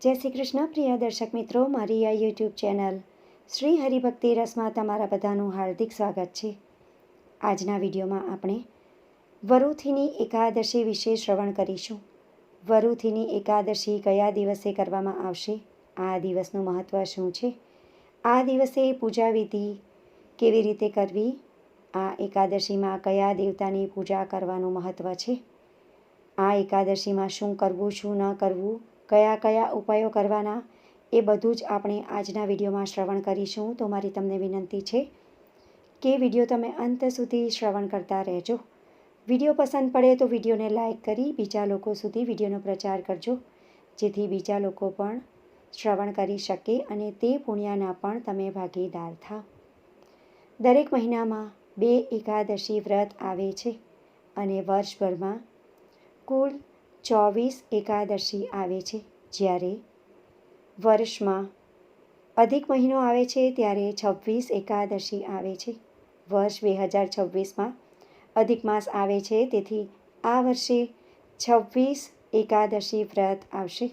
જય શ્રી કૃષ્ણ પ્રિય દર્શક મિત્રો, મારી આ યુટ્યુબ ચેનલ શ્રી હરિભક્તિ રસમાં તમારા બધાનું હાર્દિક સ્વાગત છે. આજના વિડીયોમાં આપણે વરુથીની એકાદશી વિશે શ્રવણ કરીશું. વરુથીની એકાદશી કયા દિવસે કરવામાં આવશે, આ દિવસનું મહત્ત્વ શું છે, આ દિવસે પૂજા વિધિ કેવી રીતે કરવી, આ એકાદશીમાં કયા દેવતાની પૂજા કરવાનું મહત્ત્વ છે, આ એકાદશીમાં શું કરવું શું ન કરવું, કયા કયા ઉપાયો કરવાના, એ બધું જ આપણે આજના વિડીયોમાં શ્રવણ કરીશું. તો મારી તમને વિનંતી છે કે વિડીયો તમે અંત સુધી શ્રવણ કરતા રહેજો. વિડીયો પસંદ પડે તો વિડીયોને લાઇક કરી બીજા લોકો સુધી વિડીયોનો પ્રચાર કરજો, જેથી બીજા લોકો પણ શ્રવણ કરી શકે અને તે પુણ્યના પણ તમે ભાગીદાર થાવ. દરેક મહિનામાં 2 એકાદશી વ્રત આવે છે અને વર્ષભરમાં કુલ 24 એકાદશી આવે છે. જ્યારે વર્ષમાં અધિક મહિનો આવે છે ત્યારે 26 એકાદશી આવે છે. વર્ષ 2026માં અધિક માસ આવે છે, તેથી આ વર્ષે 26 એકાદશી વ્રત આવશે.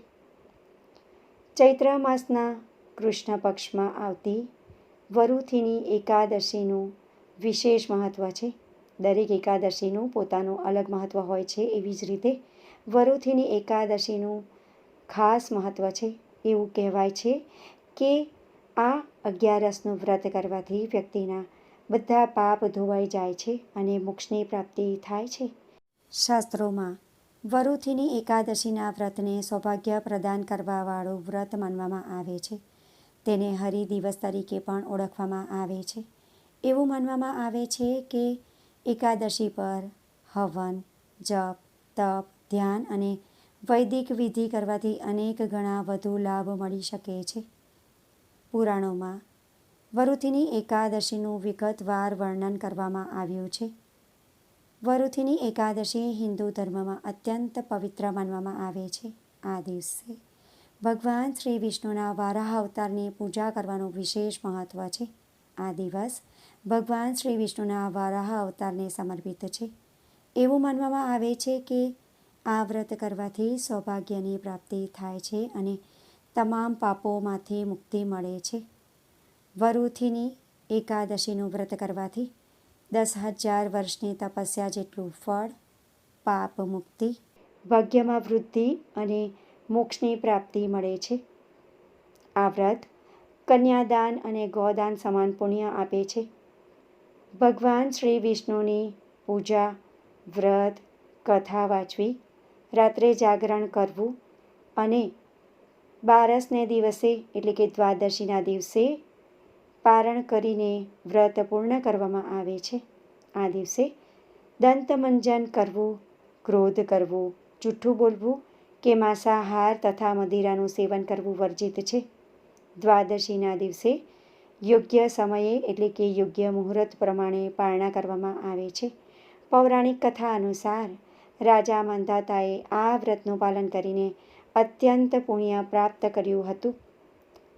ચૈત્ર માસના કૃષ્ણ પક્ષમાં આવતી વરુથીની એકાદશીનું વિશેષ મહત્ત્વ છે. દરેક એકાદશીનું પોતાનું અલગ મહત્ત્વ હોય છે, એવી જ રીતે વરુથીની એકાદશીનું ખાસ મહત્ત્વ છે. એવું કહેવાય છે કે આ 11નું વ્રત કરવાથી વ્યક્તિના બધા પાપ ધોવાઈ જાય છે અને મોક્ષની પ્રાપ્તિ થાય છે. શાસ્ત્રોમાં વરુથીની એકાદશીના વ્રતને સૌભાગ્ય પ્રદાન કરવાવાળું વ્રત માનવામાં આવે છે. તેને હરિ દિવસ તરીકે પણ ઓળખવામાં આવે છે. એવું માનવામાં આવે છે કે એકાદશી પર હવન, જપ, તપ, ધ્યાન અને વૈદિક વિધિ કરવાથી અનેક ગણા વધુ લાભ મળી શકે છે. પુરાણોમાં વરુથીની એકાદશીનું વિગતવાર વર્ણન કરવામાં આવ્યું છે. વરુથીની એકાદશી હિન્દુ ધર્મમાં અત્યંત પવિત્ર માનવામાં આવે છે. આ દિવસે ભગવાન શ્રી વિષ્ણુના વારાહ અવતારની પૂજા કરવાનું વિશેષ મહત્ત્વ છે. આ દિવસ ભગવાન શ્રી વિષ્ણુના વારાહ અવતારને સમર્પિત છે. એવું માનવામાં આવે છે કે આ વ્રત કરવાથી સૌભાગ્યની પ્રાપ્તિ થાય છે અને તમામ પાપોમાંથી મુક્તિ મળે છે. વરુથીની એકાદશીનું વ્રત કરવાથી 10,000 વર્ષની તપસ્યા જેટલું ફળ, પાપ મુક્તિ, ભાગ્યમાં વૃદ્ધિ અને મોક્ષની પ્રાપ્તિ મળે છે. આ વ્રત કન્યાદાન અને ગોદાન સમાન પુણ્ય આપે છે. ભગવાન શ્રી વિષ્ણુની પૂજા, વ્રત, કથા વાંચવી, રાત્રે જાગરણ કરવું અને 12ને દિવસે એટલે કે દ્વાદશીના દિવસે પારણ કરીને વ્રત પૂર્ણ કરવામાં આવે છે. આ દિવસે દંતમંજન કરવું, ક્રોધ કરવું, જૂઠું બોલવું કે માંસાહાર તથા મદિરાનું સેવન કરવું વર્જિત છે. દ્વાદશીના દિવસે યોગ્ય સમયે એટલે કે યોગ્ય મુહૂર્ત પ્રમાણે પારણા કરવામાં આવે છે. પૌરાણિક કથા અનુસાર રાજા માંધાતાએ આ વ્રતનું પાલન કરીને અત્યંત પુણ્ય પ્રાપ્ત કર્યું હતું.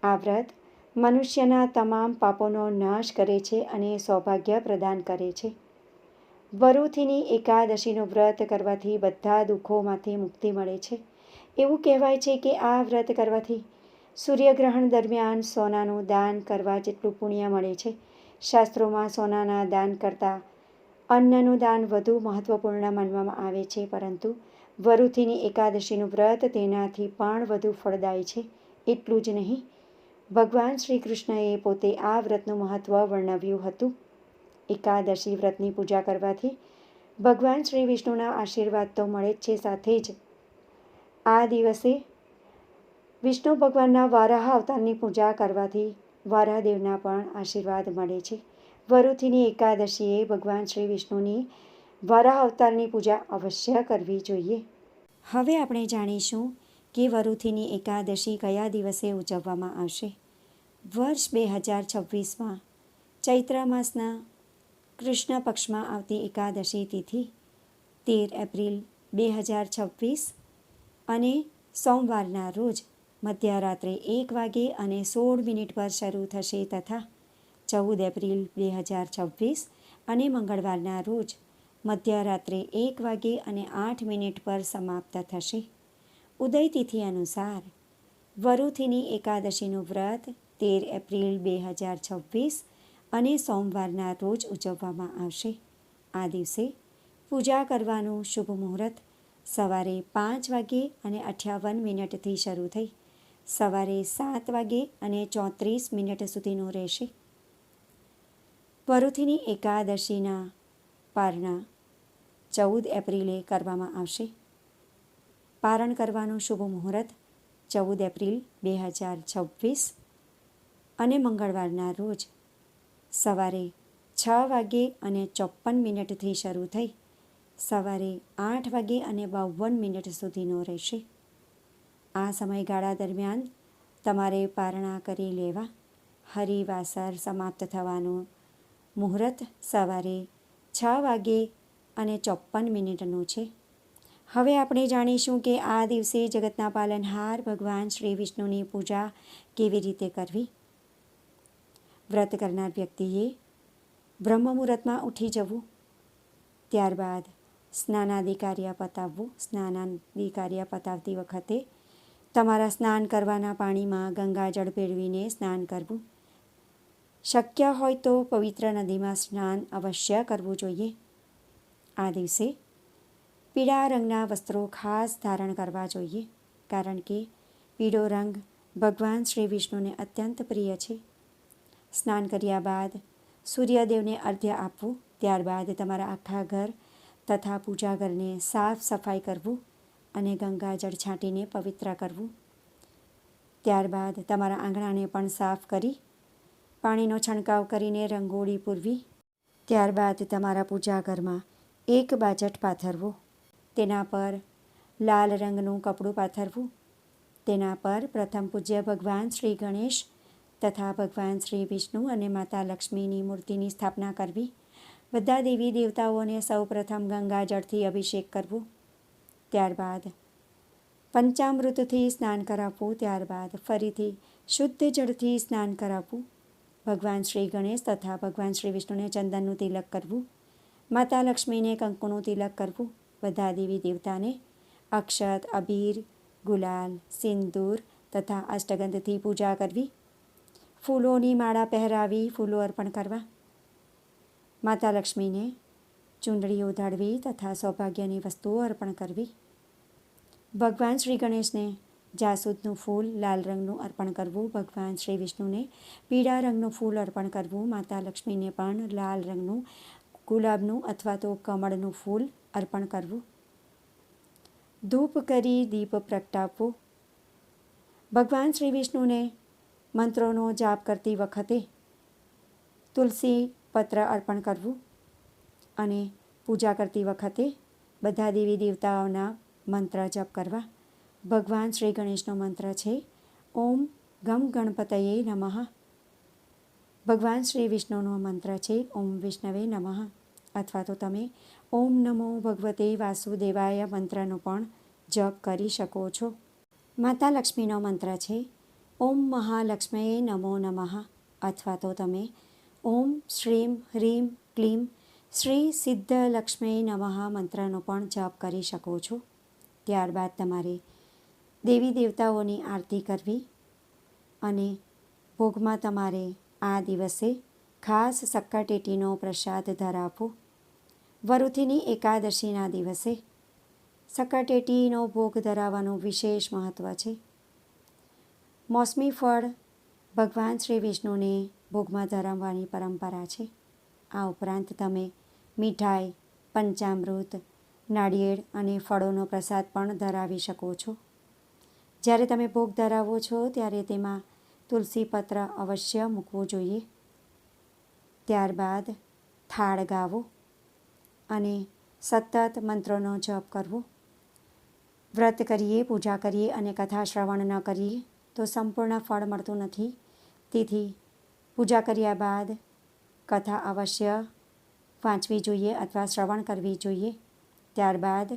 આ વ્રત મનુષ્યના તમામ પાપોનો નાશ કરે છે અને સૌભાગ્ય પ્રદાન કરે છે. વરુથીની એકાદશીનું વ્રત કરવાથી બધા દુઃખોમાંથી મુક્તિ મળે છે. એવું કહેવાય છે કે આ વ્રત કરવાથી સૂર્યગ્રહણ દરમિયાન સોનાનું દાન કરવા જેટલું પુણ્ય મળે છે. શાસ્ત્રોમાં સોનાના દાન કરતાં અન્નનું દાન વધુ મહત્ત્વપૂર્ણ માનવામાં આવે છે, પરંતુ વરુથીની એકાદશીનું વ્રત તેનાથી પણ વધુ ફળદાયી છે. એટલું જ નહીં, ભગવાન શ્રી કૃષ્ણએ પોતે આ વ્રતનું મહત્ત્વ વર્ણવ્યું હતું. એકાદશી વ્રતની પૂજા કરવાથી ભગવાન શ્રી વિષ્ણુના આશીર્વાદ તો મળે જ છે, સાથે જ આ દિવસે વિષ્ણુ ભગવાનના વારાહ અવતારની પૂજા કરવાથી વારાહદેવના પણ આશીર્વાદ મળે છે. વરુથીની એકાદશીએ ભગવાન શ્રી વિષ્ણુની વારાહ અવતારની પૂજા અવશ્ય કરવી જોઈએ. હવે આપણે જાણીશું કે વરુથીની એકાદશી કયા દિવસે ઉજવવામાં આવશે. વર્ષ 2026માં ચૈત્ર માસના કૃષ્ણ પક્ષમાં આવતી એકાદશી તિથિ 13 એપ્રિલ 2026 અને સોમવારના રોજ મધ્યરાત્રે 1 વાગે અને 16 પર શરૂ થશે તથા 14 એપ્રિલ 2026 અને મંગળવારના રોજ મધ્યરાત્રે 1 વાગે અને 8 પર સમાપ્ત થશે. ઉદય તિથિ અનુસાર વરુથીની એકાદશીનું વ્રત 13 એપ્રિલ 2026 અને સોમવારના રોજ ઉજવવામાં આવશે. આ દિવસે પૂજા કરવાનું શુભ મુહૂર્ત સવારે 5 વાગે અને 58 શરૂ થઈ સવારે 7 વાગે અને 34 સુધીનું રહેશે. વરુથીની એકાદશીના પારણા 14 એપ્રિલે કરવામાં આવશે. પારણ કરવાનું શુભ મુહૂર્ત 14 એપ્રિલ 2026 અને મંગળવારના રોજ સવારે 6 વાગે અને 54 શરૂ થઈ સવારે 8 વાગે અને 52 સુધીનો રહેશે. આ સમયગાળા દરમિયાન તમારે પારણા કરી લેવા. હરિવાસર સમાપ્ત થવાનું મુહૂર્ત સવારે 6 વાગે અને 54 છે. હવે આપણે જાણીશું કે આ દિવસે જગતના પાલનહાર ભગવાન શ્રી વિષ્ણુની પૂજા કેવી રીતે કરવી. વ્રત કરનાર વ્યક્તિએ બ્રહ્મ મુહૂર્તમાં ઉઠી જવું, ત્યારબાદ સ્નાનાદિ કાર્ય પતાવવું. સ્નાનાદિ કાર્ય પતાવતી વખતે તમારા સ્નાન કરવાના પાણીમાં ગંગાજળ ભેળવીને સ્નાન કરવું. શક્ય હોય તો પવિત્ર નદીમાં સ્નાન અવશ્ય કરવું જોઈએ. આ દિવસે પીળા રંગના વસ્ત્રો ખાસ ધારણ કરવા જોઈએ, કારણ કે પીળો રંગ ભગવાન શ્રી વિષ્ણુને અત્યંત પ્રિય છે. સ્નાન કર્યા બાદ સૂર્યદેવને અર્ઘ્ય આપવું. ત્યારબાદ તમારા આખા ઘર તથા પૂજા ઘરને સાફ સફાઈ કરવું અને ગંગાજળ છાંટીને પવિત્ર કરવું. ત્યારબાદ તમારા આંગણાને પણ સાફ કરી પાણીનો છંટકાવ કરીને રંગોળી પૂરવી. ત્યારબાદ તમારા પૂજા ઘરમાં એક બાજટ પાથરવો. તેના પર લાલ રંગનું કપડું પાથરવું. તેના પર પ્રથમ પૂજ્ય ભગવાન શ્રી ગણેશ તથા ભગવાન શ્રી વિષ્ણુ અને માતા લક્ષ્મીની મૂર્તિની સ્થાપના કરવી. બધા દેવી દેવતાઓને સૌપ્રથમ ગંગાજળથી અભિષેક કરવો. ત્યારબાદ પંચામૃતથી સ્નાન કરાવવું. ત્યારબાદ ફરીથી શુદ્ધ જળથી સ્નાન કરાવવું. ભગવાન શ્રી ગણેશ તથા ભગવાન શ્રી વિષ્ણુને ચંદનનું તિલક કરવું. માતા લક્ષ્મીને કંકુનું તિલક કરવું. બધા દેવી દેવતાને અક્ષત, અબીર, ગુલાલ, સિંદૂર તથા અષ્ટગંધથી પૂજા કરવી. ફૂલોની માળા પહેરાવી ફૂલો અર્પણ કરવા. માતા લક્ષ્મીને ચૂંદડી ઓઢાડવી તથા સૌભાગ્યની વસ્તુઓ અર્પણ કરવી. ભગવાન શ્રી ગણેશને જાસૂદનું ફૂલ લાલ રંગનું અર્પણ કરવું. ભગવાન શ્રી વિષ્ણુને પીળા રંગનું ફૂલ અર્પણ કરવું. માતા લક્ષ્મીને પણ લાલ રંગનું, ગુલાબનું અથવા તો કમળનું ફૂલ અર્પણ કરવું. ધૂપ કરી દીપ પ્રગટાવવો. ભગવાન શ્રી વિષ્ણુને મંત્રોનો જાપ કરતી વખતે તુલસી પત્ર અર્પણ કરવું અને પૂજા કરતી વખતે બધા દેવી દેવતાઓના મંત્ર જપ કરવા. ભગવાન શ્રી ગણેશનો મંત્ર છે ઓમ ગમ ગણપતયે નમઃ. ભગવાન શ્રી વિષ્ણુનો મંત્ર છે ઓમ વિષ્ણવે નમઃ, અથવા તો તમે ઓમ નમો ભગવતે વાસુદેવાય મંત્રનો પણ જપ કરી શકો છો. માતા લક્ષ્મીનો મંત્ર છે ઓમ મહાલક્ષ્મીએ નમો નમઃ, અથવા તો તમે ઓમ શ્રીમ હ્રીમ ક્લીમ શ્રી સિદ્ધ લક્ષ્મી નમઃ મંત્રનો પણ જપ કરી શકો છો. ત્યારબાદ તમારે દેવી દેવતાઓની આરતી કરવી અને ભોગમાં તમારે આ દિવસે ખાસ શક્કરટેટીનો પ્રસાદ ધરાવવો. વરુથીની એકાદશીના દિવસે શક્કરટેટીનો ભોગ ધરાવવાનું વિશેષ મહત્ત્વ છે. મોસમી ફળ ભગવાન શ્રી વિષ્ણુને ભોગમાં ધરાવવાની પરંપરા છે. આ ઉપરાંત તમે મીઠાઈ, પંચામૃત, નાળિયેર અને ફળોનો પ્રસાદ પણ ધરાવી શકો છો. જ્યારે તમે ભોગ ધરાવો છો ત્યારે તેમાં તુલસી પત્ર અવશ્ય મૂકવું જોઈએ. ત્યારબાદ થાળ ગાવો અને સતત મંત્રોનો જપ કરવો. વ્રત કરીએ, પૂજા કરીએ અને કથા શ્રવણ ન કરીએ તો સંપૂર્ણ ફળ મળતું નથી. તેથી પૂજા કર્યા બાદ કથા અવશ્ય વાંચવી જોઈએ અથવા શ્રવણ કરવી જોઈએ. ત્યારબાદ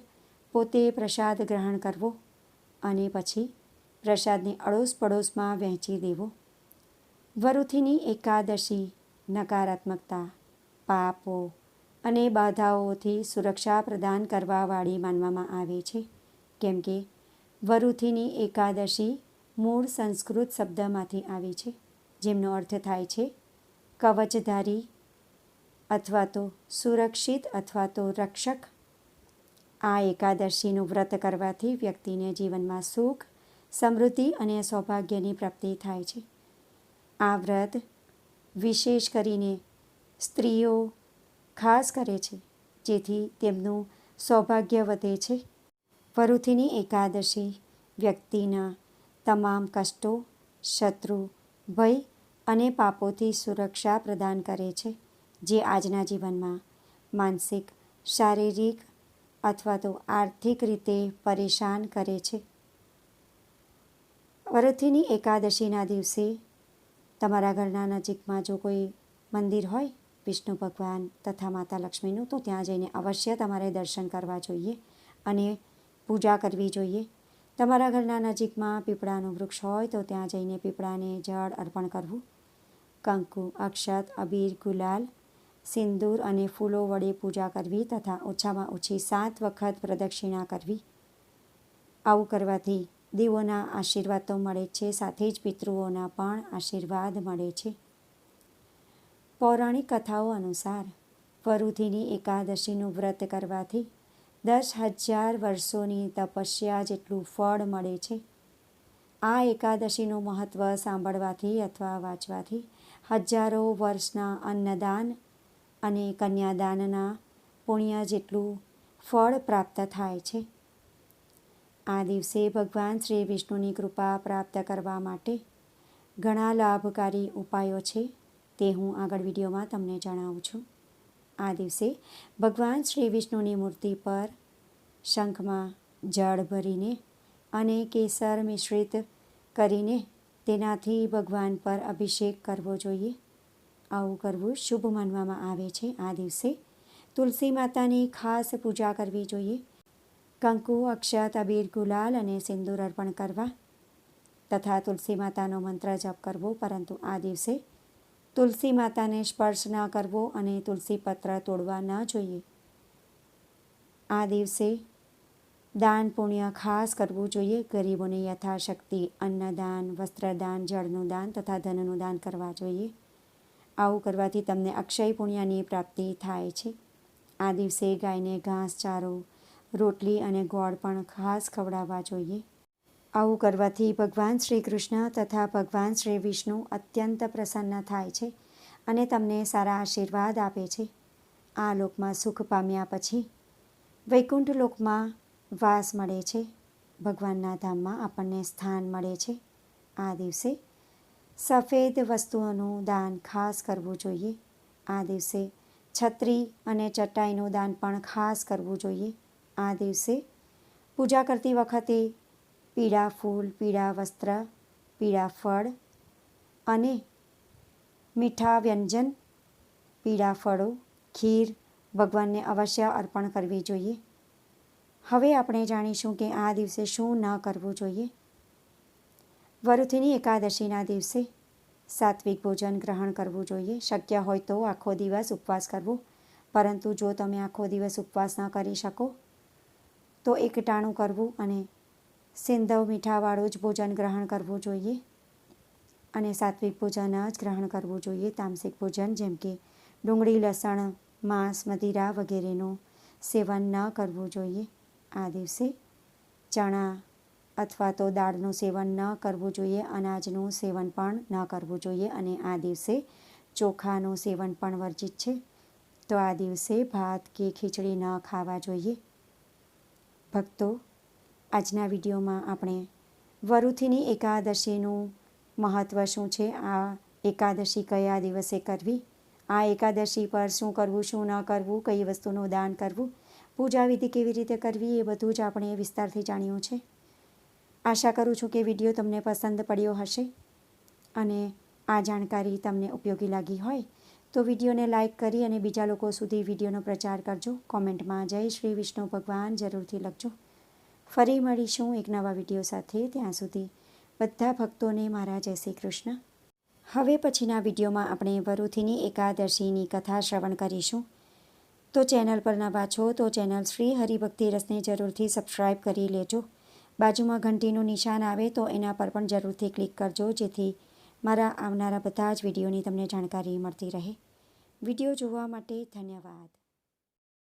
પોતે પ્રસાદ ગ્રહણ કરવો અને પછી પ્રસાદને અડોશ પડોશમાં વહેંચી દેવો. વરુથીની એકાદશી નકારાત્મકતા, પાપો અને બાધાઓથી સુરક્ષા પ્રદાન કરવાવાળી માનવામાં આવે છે, કેમ કે વરુથીની એકાદશી મૂળ સંસ્કૃત શબ્દમાંથી આવી છે, જેમનો અર્થ થાય છે કવચધારી અથવા તો સુરક્ષિત અથવા તો રક્ષક. આ એકાદશીનું વ્રત કરવાથી વ્યક્તિને જીવનમાં સુખ, સમૃદ્ધિ અને સૌભાગ્યની પ્રાપ્તિ થાય છે. આ વ્રત વિશેષ કરીને સ્ત્રીઓ ખાસ કરે છે, જેથી તેમનું સૌભાગ્ય વધે છે. વરુથીની એકાદશી વ્યક્તિના તમામ કષ્ટો, શત્રુ, ભય અને પાપોથી સુરક્ષા પ્રદાન કરે છે, જે આજના જીવનમાં માનસિક, શારીરિક અથવા તો આર્થિક રીતે પરેશાન કરે છે. વરુથીની એકાદશીના દિવસે તમારા ઘરના નજીકમાં જો કોઈ મંદિર હોય વિષ્ણુ ભગવાન તથા માતા લક્ષ્મીનું, તો ત્યાં જઈને અવશ્ય તમારે દર્શન કરવા જોઈએ અને પૂજા કરવી જોઈએ. તમારા ઘરના નજીકમાં પીપળાનું વૃક્ષ હોય તો ત્યાં જઈને પીપળાને જળ અર્પણ કરવું. કંકુ, અક્ષત, અબીર, ગુલાલ, સિંદૂર અને ફૂલો વડે પૂજા કરવી તથા ઓછામાં ઓછી 7 વખત પ્રદક્ષિણા કરવી. આવું કરવાથી દેવોના આશીર્વાદ તો મળે છે, સાથે જ પિતૃઓના પણ આશીર્વાદ મળે છે. પૌરાણિક કથાઓ અનુસાર વરુથીની એકાદશીનું વ્રત કરવાથી 10,000 વર્ષોની તપસ્યા જેટલું ફળ મળે છે. આ એકાદશીનું મહત્ત્વ સાંભળવાથી અથવા વાંચવાથી હજારો વર્ષના અન્નદાન અને કન્યાદાનના પુણ્ય જેટલું ફળ પ્રાપ્ત થાય છે. આ દિવસે ભગવાન શ્રી વિષ્ણુની કૃપા પ્રાપ્ત કરવા માટે ઘણા લાભકારી ઉપાયો છે, તે હું આગળ વિડીયોમાં તમને જણાવું છું. આ દિવસે ભગવાન શ્રી વિષ્ણુની મૂર્તિ પર શંખમાં જળ ભરીને અને કેસર મિશ્રિત કરીને તેનાથી ભગવાન પર અભિષેક કરવો જોઈએ. આવું કરવું શુભ માનવામાં આવે છે. આ દિવસે તુલસી માતાની ખાસ પૂજા કરવી જોઈએ. કંકુ, અક્ષત, અબીર, ગુલાલ અને સિંદૂર અર્પણ કરવા તથા તુલસી માતાનો મંત્ર જપ કરવો, પરંતુ આ દિવસે તુલસી માતાને સ્પર્શ ન કરવો અને તુલસી પત્ર તોડવા ન જોઈએ. આ દિવસે દાન પુણ્ય ખાસ કરવું જોઈએ. ગરીબોને યથાશક્તિ અન્નદાન, વસ્ત્રદાન, જળનું દાન તથા ધનનું દાન કરવા જોઈએ. આવું કરવાથી તમને અક્ષય પુણ્યની પ્રાપ્તિ થાય છે. આ દિવસે ગાયને ઘાસચારો, રોટલી અને ગોળ પણ ખાસ ખવડાવવા જોઈએ. આવું કરવાથી ભગવાન શ્રી કૃષ્ણ તથા ભગવાન શ્રી વિષ્ણુ અત્યંત પ્રસન્ન થાય છે અને તમને સારા આશીર્વાદ આપે છે. આ લોકમાં સુખ પામ્યા પછી વૈકુંઠ લોકમાં વાસ મળે છે. ભગવાનના ધામમાં આપણને સ્થાન મળે છે. આ દિવસે સફેદ વસ્તુઓનું દાન ખાસ કરવું જોઈએ. આ દિવસે છત્રી અને ચટાઈનું દાન પણ ખાસ કરવું જોઈએ. આ દિવસે પૂજા કરતી વખતે પીળા ફૂલ, પીળા વસ્ત્ર, પીળા ફળ અને મીઠા વ્યંજન, પીળા ફળો, ખીર ભગવાનને અવશ્ય અર્પણ કરવી જોઈએ. હવે આપણે જાણીશું કે આ દિવસે શું ન કરવું જોઈએ. વરુથીની એકાદશીના દિવસે સાત્વિક ભોજન ગ્રહણ કરવું જોઈએ. શક્ય હોય તો આખો દિવસ ઉપવાસ કરવો, પરંતુ જો તમે આખો દિવસ ઉપવાસ ન કરી શકો તો એકટાણું કરવું અને સિંધવ મીઠાવાળું જ ભોજન ગ્રહણ કરવું જોઈએ અને સાત્વિક ભોજન જ ગ્રહણ કરવું જોઈએ. તામસિક ભોજન જેમ કે ડુંગળી, લસણ, માંસ, મદિરા વગેરેનું સેવન ન કરવું જોઈએ. આ દિવસે ચણા અથવા તો દાળનું સેવન ન કરવું જોઈએ. અનાજનું સેવન પણ ન કરવું જોઈએ અને આ દિવસે ચોખાનું સેવન પણ વર્જિત છે. તો આ દિવસે ભાત કે ખીચડી ન ખાવા જોઈએ. ભક્તો, આજના વિડીયોમાં આપણે વરુથીની એકાદશીનું મહત્ત્વ શું છે, આ એકાદશી કયા દિવસે કરવી, આ એકાદશી પર શું કરવું, શું ન કરવું, કઈ વસ્તુનું દાન કરવું, પૂજા વિધિ કેવી રીતે કરવી, એ બધું જ આપણે વિસ્તારથી જાણ્યું છે. આશા કરું છું કે વિડીયો તમને પસંદ પડ્યો હશે અને આ જાણકારી તમને ઉપયોગી લાગી હોય તો વિડીયોને લાઇક કરી અને બીજા લોકો સુધી વિડીયોનો પ્રચાર કરજો. કોમેન્ટમાં જય શ્રી વિષ્ણુ ભગવાન જરૂરથી લખજો. ફરી મળીશું એક નવા વિડીયો સાથે. ત્યાં સુધી બધા ભક્તોને મારા જય શ્રી કૃષ્ણ. હવે પછીના વિડીયોમાં આપણે વરુથીની એકાદશીની કથા શ્રવણ કરીશું. તો ચેનલ પર નવા છો તો ચેનલ શ્રી હરિભક્તિ રસને જરૂરથી સબસ્ક્રાઈબ કરી લેજો બાજુમાં ઘંટીનું નિશાન આવે તો એના પર પણ જરૂરથી ક્લિક કરજો, જેથી મારા આવનારા બધા જ વિડીયોની તમને જાણકારી મળતી રહે. વિડીયો જોવા માટે ધન્યવાદ.